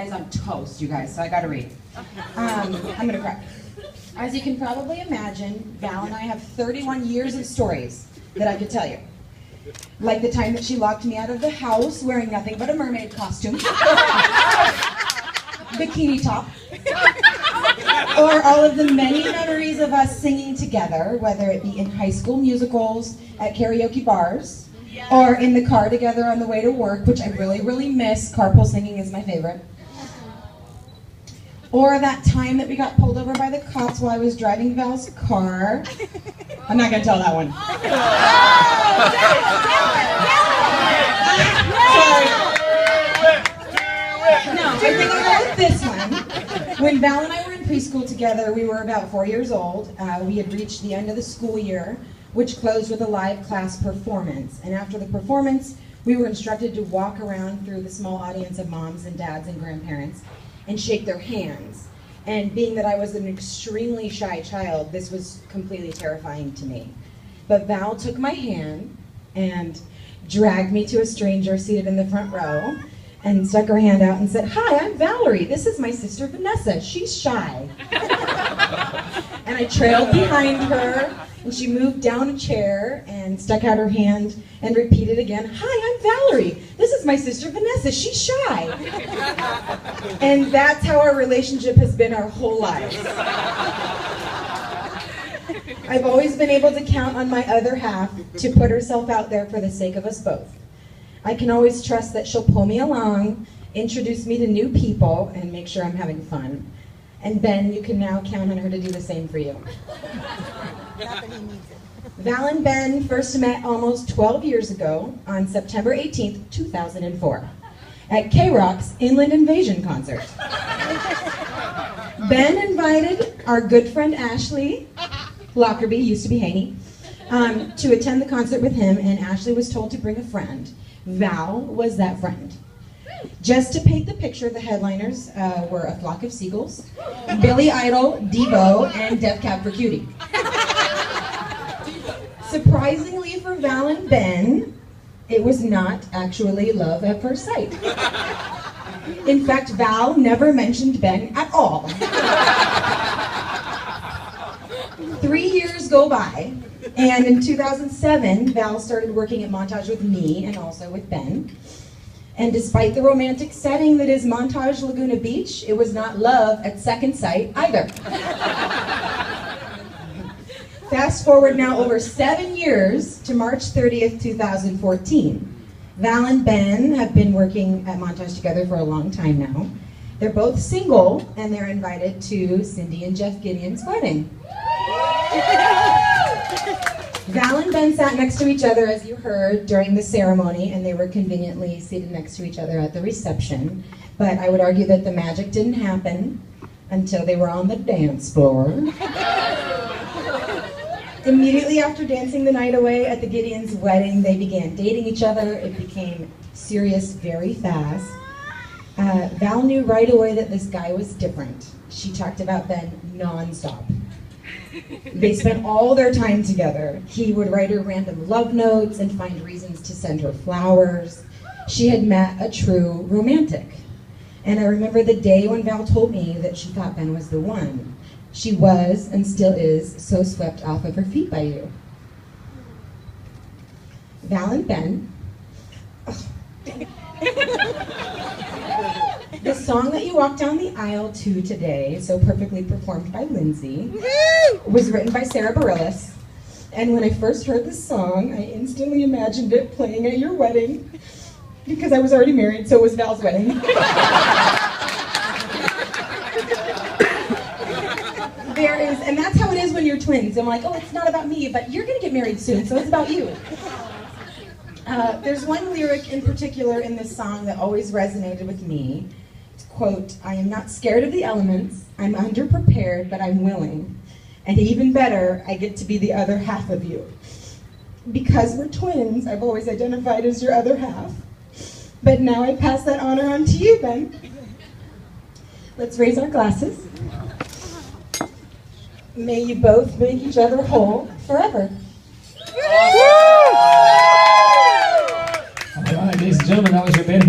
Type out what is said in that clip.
eyes on toast, you guys, so I gotta read. I'm gonna cry. As you can probably imagine, Val and I have 31 years of stories that I could tell you. Like the time that she locked me out of the house wearing nothing but a mermaid costume, bikini top, or all of the many memories of us singing together, whether it be in high school musicals, at karaoke bars, or in the car together on the way to work, which I really, really miss. Carpool singing is my favorite. Or that time that we got pulled over by the cops while I was driving Val's car. I'm not going to tell that one. Sorry. No, I think I'll go with this one. When Val and I were in preschool together, we were about 4 years old. We had reached the end of the school year, which closed with a live class performance. And after the performance, we were instructed to walk around through the small audience of moms and dads and grandparents and shake their hands. And being that I was an extremely shy child, this was completely terrifying to me. But Val took my hand and dragged me to a stranger seated in the front row and stuck her hand out and said, "Hi, I'm Valerie. This is my sister Vanessa. She's shy." And I trailed behind her, and she moved down a chair and stuck out her hand and repeated again, "Hi, I'm Valerie. This is my sister Vanessa. She's shy." And that's how our relationship has been our whole lives. I've always been able to count on my other half to put herself out there for the sake of us both. I can always trust that she'll pull me along, introduce me to new people, and make sure I'm having fun. And Ben, you can now count on her to do the same for you. Val and Ben first met almost 12 years ago on September 18th, 2004, at K-Rock's Inland Invasion concert. Ben invited our good friend Ashley Lockerbie, used to be Haney, to attend the concert with him, and Ashley was told to bring a friend. Val was that friend. Just to paint the picture, the headliners were A Flock of Seagulls, Billy Idol, Devo, and Death Cab for Cutie. Surprisingly for Val and Ben, it was not actually love at first sight. In fact, Val never mentioned Ben at all. 3 years go by, and in 2007, Val started working at Montage with me and also with Ben. And despite the romantic setting that is Montage Laguna Beach, it was not love at second sight either. Fast forward now over 7 years to March 30th, 2014. Val and Ben have been working at Montage together for a long time now. They're both single, and they're invited to Cindy and Jeff Gideon's wedding. Val and Ben sat next to each other, as you heard, during the ceremony, and they were conveniently seated next to each other at the reception. But I would argue that the magic didn't happen until they were on the dance floor. Immediately after dancing the night away at the Gideons' wedding, they began dating each other. It became serious very fast. Val knew right away that this guy was different. She talked about Ben nonstop. They spent all their time together. He would write her random love notes and find reasons to send her flowers. She had met a true romantic. And I remember the day when Val told me that she thought Ben was the one. She was, and still is, so swept off of her feet by you. Val and Ben. The song that you walked down the aisle to today, so perfectly performed by Lindsay, was written by Sarah Bareilles. And when I first heard the song, I instantly imagined it playing at your wedding, because I was already married, so it was Val's wedding. And that's how it is when you're twins. I'm like, oh, it's not about me, but you're going to get married soon, so it's about you. There's one lyric in particular in this song that always resonated with me. It's, quote, "I am not scared of the elements, I'm underprepared, but I'm willing. And even better, I get to be the other half of you. Because we're twins, I've always identified as your other half. But now I pass that honor on to you, Ben. Let's raise our glasses. May you both make each other whole forever." All right, ladies and gentlemen, that was your Maid of Honor.